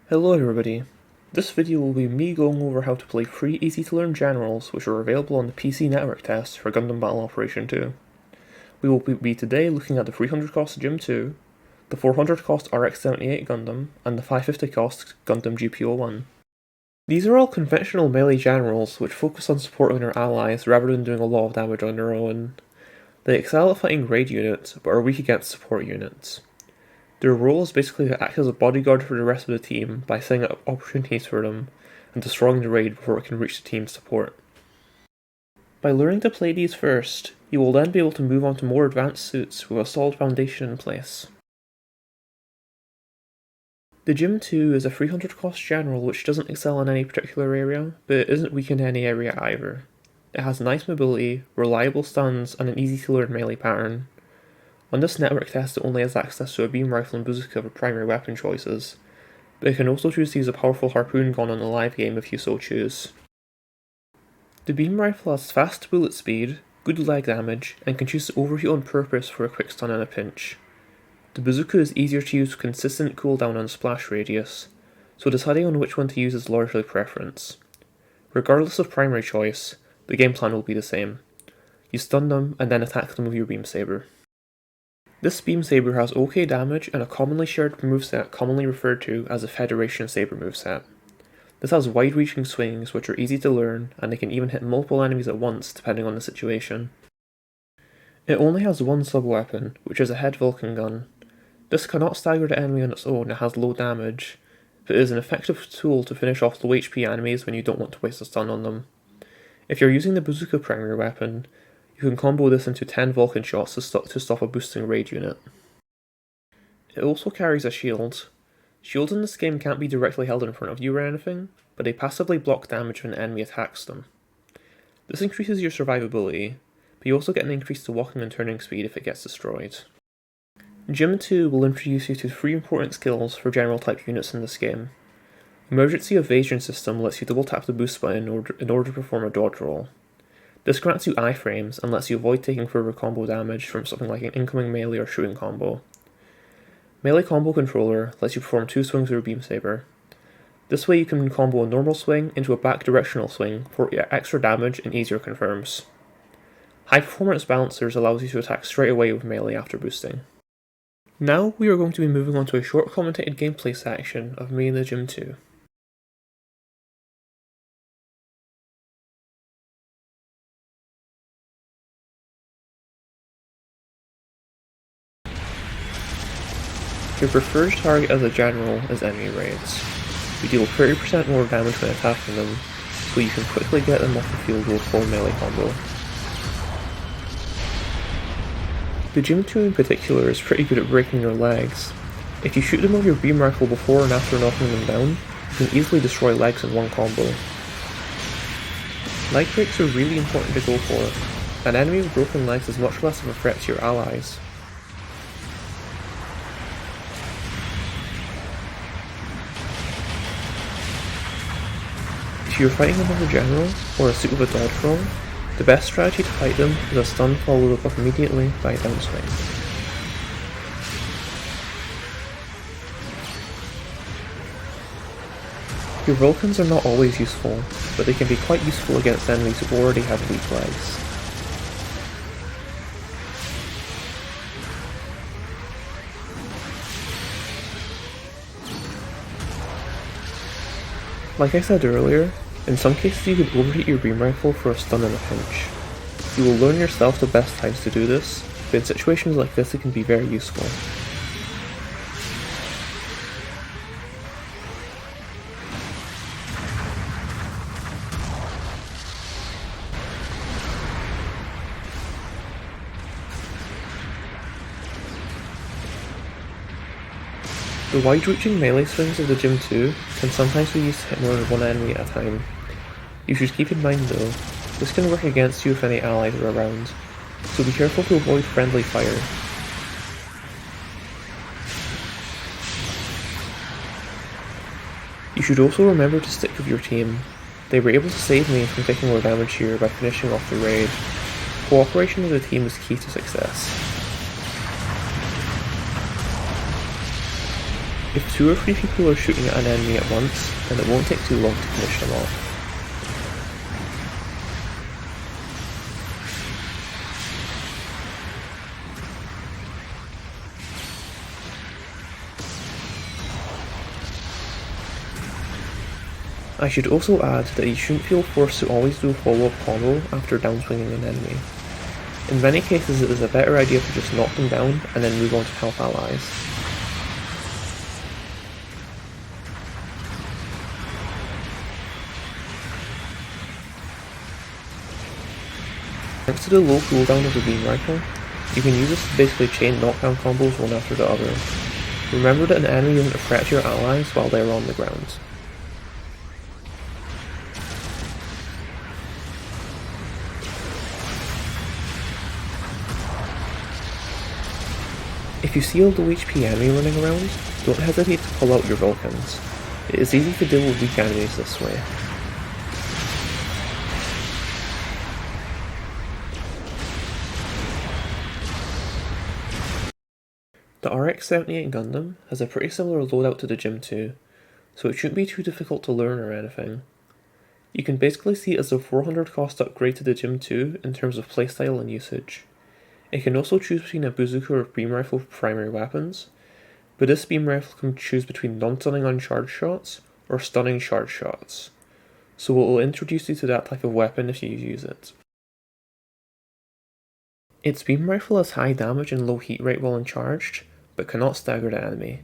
Hello everybody. This video will be me going over how to play 3 easy to learn generals which are available on the PC network test for Gundam Battle Operation 2. We will be today looking at the 300 cost Gym 2, the 400 cost RX-78 Gundam, and the 550 cost Gundam GP01. These are all conventional melee generals which focus on supporting their allies rather than doing a lot of damage on their own. They excel at fighting raid units, but are weak against support units. Their role is basically to act as a bodyguard for the rest of the team by setting up opportunities for them and destroying the raid before it can reach the team's support. By learning to play these first, you will then be able to move on to more advanced suits with a solid foundation in place. The Gym 2 is a 300 cost general which doesn't excel in any particular area, but it isn't weak in any area either. It has nice mobility, reliable stuns, and an easy to learn melee pattern. On this network test it only has access to a beam rifle and bazooka for primary weapon choices, but it can also choose to use a powerful harpoon gun on the live game if you so choose. The beam rifle has fast bullet speed, good leg damage, and can choose to overheat on purpose for a quick stun in a pinch. The bazooka is easier to use with consistent cooldown and splash radius, so deciding on which one to use is largely preference. Regardless of primary choice, the game plan will be the same. You stun them and then attack them with your beam saber. This beam saber has OK damage and a commonly shared moveset commonly referred to as a Federation Saber moveset. This has wide-reaching swings which are easy to learn, and they can even hit multiple enemies at once depending on the situation. It only has one sub-weapon, which is a head Vulcan gun. This cannot stagger the enemy on its own and has low damage, but it is an effective tool to finish off low HP enemies when you don't want to waste a stun on them. If you're using the bazooka primary weapon, you can combo this into 10 Vulcan shots to stop a boosting raid unit. It also carries a shield. Shields in this game can't be directly held in front of you or anything, but they passively block damage when an enemy attacks them. This increases your survivability, but you also get an increase to walking and turning speed if it gets destroyed. Gym 2 will introduce you to 3 important skills for general type units in this game. Emergency Evasion System lets you double tap the boost button in order to perform a dodge roll. This grants you iframes and lets you avoid taking further combo damage from something like an incoming melee or shooting combo. Melee Combo Controller lets you perform 2 swings with your beam saber. This way you can combo a normal swing into a back directional swing for extra damage and easier confirms. High Performance Balancers allows you to attack straight away with melee after boosting. Now we are going to be moving on to a short commentated gameplay section of me in the Gym 2. Your preferred target as a general is enemy raids. You deal 30% more damage when attacking them, so you can quickly get them off the field with a full melee combo. The Gym 2 in particular is pretty good at breaking their legs. If you shoot them with your beam rifle before and after knocking them down, you can easily destroy legs in one combo. Leg breaks are really important to go for. An enemy with broken legs is much less of a threat to your allies. If you're fighting another general, or a suit with a dodge roll, the best strategy to fight them is a stun followed up immediately by a downswing. Your Vulcans are not always useful, but they can be quite useful against enemies who already have weak legs. Like I said earlier, in some cases you could overheat your beam rifle for a stun in a pinch. You will learn yourself the best times to do this, but in situations like this it can be very useful. The wide-reaching melee swings of the Gym 2 can sometimes be used to hit more than one enemy at a time. You should keep in mind though, this can work against you if any allies are around, so be careful to avoid friendly fire. You should also remember to stick with your team. They were able to save me from taking more damage here by finishing off the raid. Cooperation as a team is key to success. If 2 or 3 people are shooting at an enemy at once, then it won't take too long to finish them off. I should also add that you shouldn't feel forced to always do a follow-up combo after downswinging an enemy. In many cases it is a better idea to just knock them down and then move on to help allies. Thanks to the low cooldown of the beam rifle, you can use this to basically chain knockdown combos one after the other. Remember that an enemy isn't a threat to your allies while they are on the ground. If you see a low HP enemy running around, don't hesitate to pull out your Vulcans. It is easy to deal with weak enemies this way. The RX-78 Gundam has a pretty similar loadout to the Gym 2, so it shouldn't be too difficult to learn or anything. You can basically see it as a 400 cost upgrade to the Gym 2 in terms of playstyle and usage. It can also choose between a bazooka or beam rifle for primary weapons, but this beam rifle can choose between non-stunning uncharged shots or stunning charged shots, so it will introduce you to that type of weapon if you use it. Its beam rifle has high damage and low heat rate while uncharged, but cannot stagger the enemy.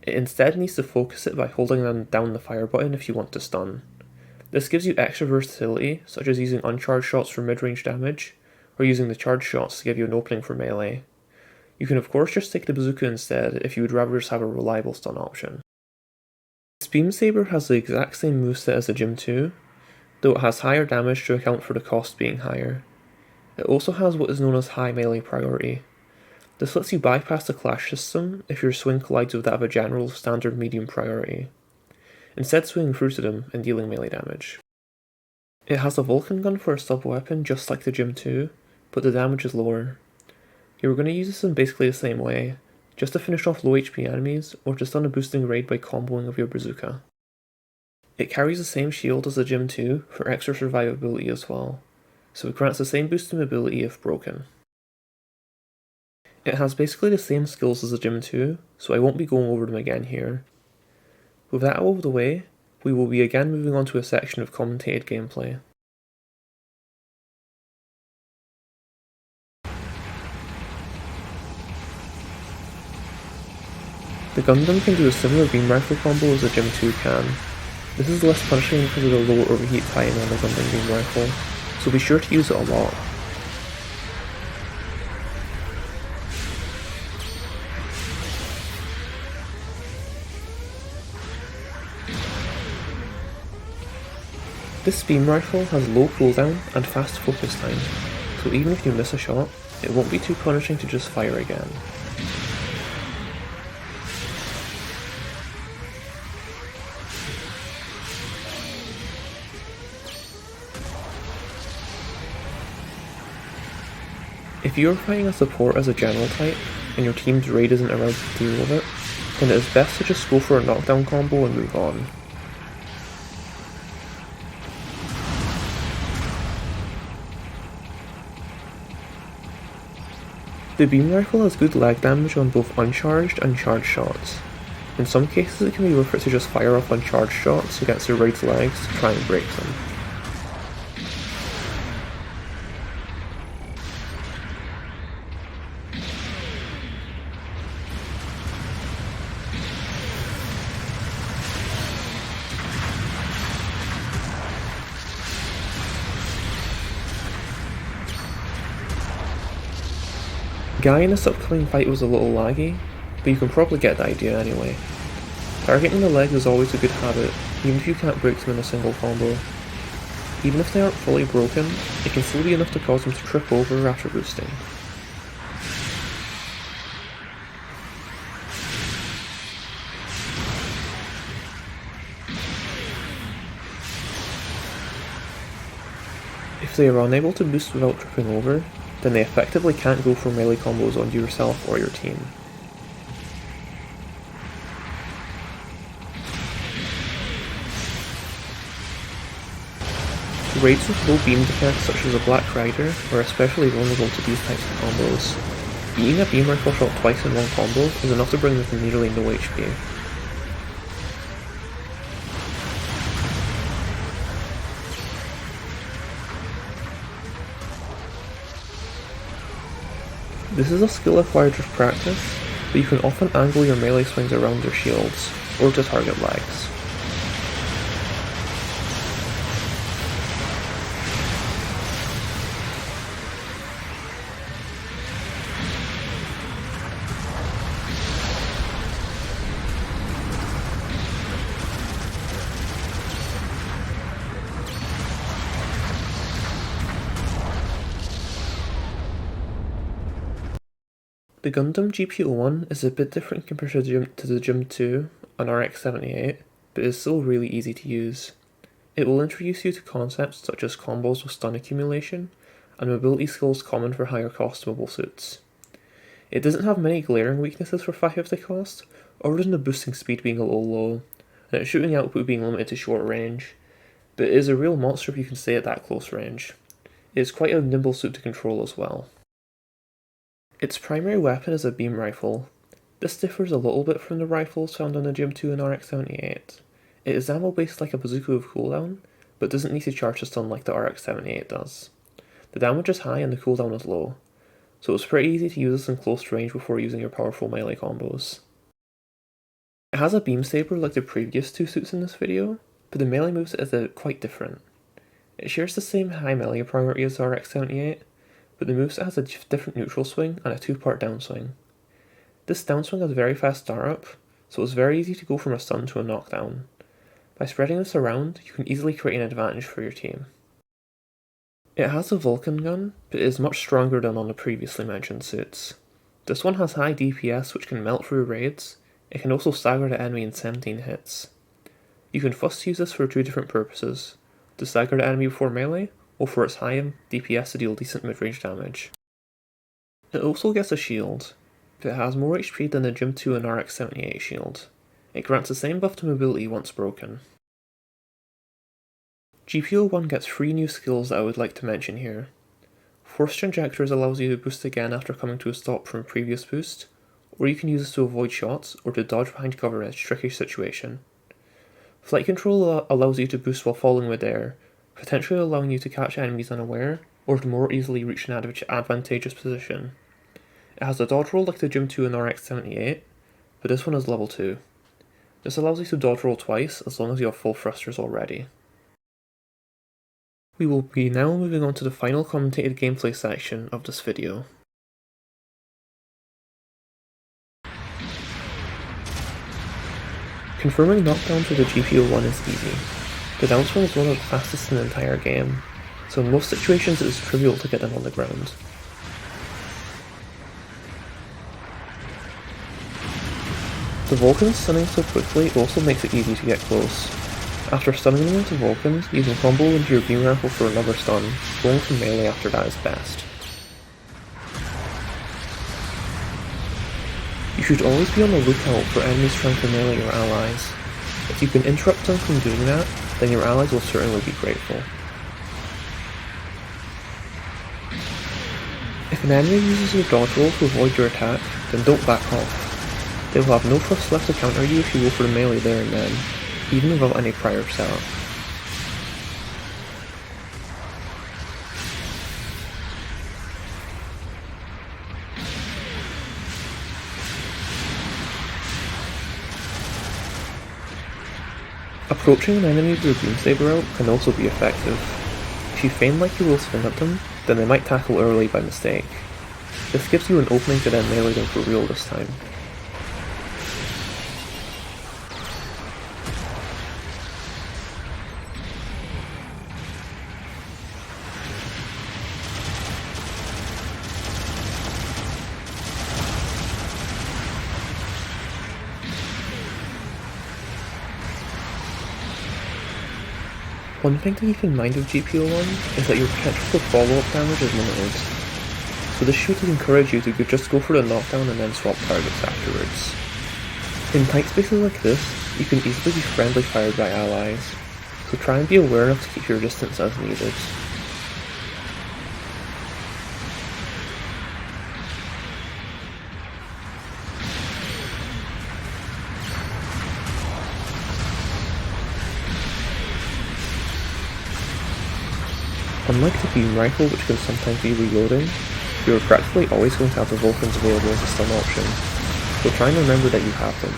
It instead needs to focus it by holding down the fire button if you want to stun. This gives you extra versatility, such as using uncharged shots for mid-range damage, or using the charged shots to give you an opening for melee. You can of course just take the bazooka instead if you would rather just have a reliable stun option. This beam saber has the exact same moveset as the Gym 2, though it has higher damage to account for the cost being higher. It also has what is known as high melee priority. This lets you bypass the clash system if your swing collides with that of a general standard medium priority, instead swinging through to them and dealing melee damage. It has a Vulcan gun for a sub-weapon just like the Gym 2, but the damage is lower. You're going to use this in basically the same way, just to finish off low HP enemies or to stun a boosting raid by comboing of your bazooka. It carries the same shield as the Gym 2 for extra survivability as well, so it grants the same boost in mobility if broken. It has basically the same skills as the Gym 2, so I won't be going over them again here. With that out of the way, we will be again moving on to a section of commentated gameplay. The Gundam can do a similar beam rifle combo as the Gym 2 can. This is less punishing because of the low overheat time on the Gundam beam rifle, so be sure to use it a lot. This beam rifle has low cooldown and fast focus time, so even if you miss a shot, it won't be too punishing to just fire again. If you are fighting a support as a general type, and your team's raid isn't around to deal with it, then it is best to just go for a knockdown combo and move on. The beam rifle has good lag damage on both uncharged and charged shots. In some cases it can be worth it to just fire off uncharged shots against your raid's legs to try and break them. Guy in this upcoming fight was a little laggy, but you can probably get the idea anyway. Targeting the legs is always a good habit, even if you can't break them in a single combo. Even if they aren't fully broken, it can still be enough to cause them to trip over after boosting. If they are unable to boost without tripping over, then they effectively can't go for melee combos onto yourself or your team. Raids with low beam defense such as a Black Rider are especially vulnerable to these types of combos. Beating a beam rifle shot twice in one combo is enough to bring them to nearly no HP. This is a skill acquired with practice, but you can often angle your melee swings around their shields, or to target legs. The Gundam GP01 is a bit different compared to the Gym 2 on RX-78, but is still really easy to use. It will introduce you to concepts such as combos with stun accumulation, and mobility skills common for higher cost mobile suits. It doesn't have many glaring weaknesses for 550 cost, other than the boosting speed being a little low, and its shooting output being limited to short range, but it is a real monster if you can stay at that close range. It is quite a nimble suit to control as well. Its primary weapon is a beam rifle. This differs a little bit from the rifles found on the Gym 2 and RX-78. It is ammo based like a bazooka with cooldown, but doesn't need to charge to stun like the RX-78 does. The damage is high and the cooldown is low, so it's pretty easy to use this in close range before using your powerful melee combos. It has a beam saber like the previous two suits in this video, but the melee moves is quite different. It shares the same high melee priority as the RX-78, but the moveset has a different neutral swing and a 2-part downswing. This downswing has a very fast startup, so it's very easy to go from a stun to a knockdown. By spreading this around, you can easily create an advantage for your team. It has a Vulcan gun, but it is much stronger than on the previously mentioned suits. This one has high DPS which can melt through raids. It can also stagger the enemy in 17 hits. You can first use this for two different purposes: to stagger the enemy before melee, or for its high DPS to deal decent mid-range damage. It also gets a shield, but it has more HP than the Gym 2 and RX-78 shield. It grants the same buff to mobility once broken. GP01 gets 3 new skills that I would like to mention here. Forced Trajectories allows you to boost again after coming to a stop from a previous boost, or you can use this to avoid shots or to dodge behind cover in a tricky situation. Flight Control allows you to boost while falling midair, potentially allowing you to catch enemies unaware, or to more easily reach an advantageous position. It has a dodge roll like the Gym 2 and RX-78, but this one is level 2. This allows you to dodge roll twice as long as you have full thrusters already. We will be now moving on to the final commentated gameplay section of this video. Confirming knockdowns with the GP01 is easy. The downswing is one of the fastest in the entire game, so in most situations it is trivial to get them on the ground. The Vulcans stunning so quickly also makes it easy to get close. After stunning them into Vulcans, you can combo into your beam rifle for another stun. Going to melee after that is best. You should always be on the lookout for enemies trying to melee your allies. If you can interrupt them from doing that, then your allies will certainly be grateful. If an enemy uses your dodge roll to avoid your attack, then don't back off. They will have no trust left to counter you if you go for the melee there and then, even without any prior setup. Approaching an enemy with your beam saber out can also be effective. If you feign like you will swing at them, then they might tackle early by mistake. This gives you an opening to then melee them for real this time. One thing to keep in mind with GP01 is that your potential for follow-up damage is limited, so this should encourage you to just go for the knockdown and then swap targets afterwards. In tight spaces like this, you can easily be friendly fired by allies, so try and be aware enough to keep your distance as needed. Unlike the beam rifle, which can sometimes be reloading, you are practically always going to have the Vulcans available as a stun option, so try and remember that you have them.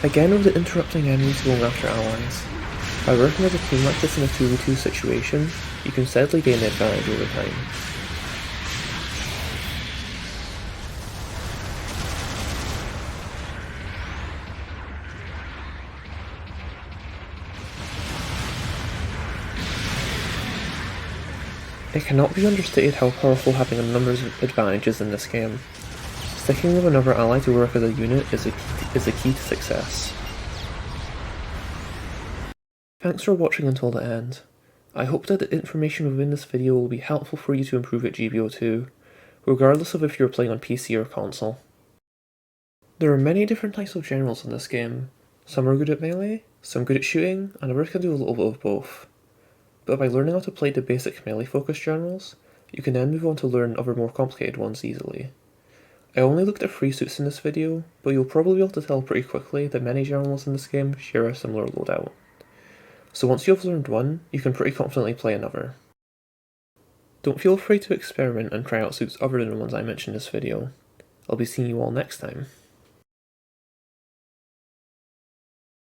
Again with the interrupting enemies going after allies. By working as a team like this in a 2v2 situation, you can steadily gain the advantage over time. It cannot be understated how powerful having a numbers advantage is in this game. Sticking with another ally to work as a unit is the key to success. Thanks for watching until the end. I hope that the information within this video will be helpful for you to improve at GBO2, regardless of if you're playing on PC or console. There are many different types of generals in this game. Some are good at melee, some good at shooting, and others can do a little bit of both. But by learning how to play the basic melee focused generals, you can then move on to learn other more complicated ones easily. I only looked at 3 suits in this video, but you'll probably be able to tell pretty quickly that many generals in this game share a similar loadout. So once you have learned one, you can pretty confidently play another. Don't feel afraid to experiment and try out suits other than the ones I mentioned in this video. I'll be seeing you all next time.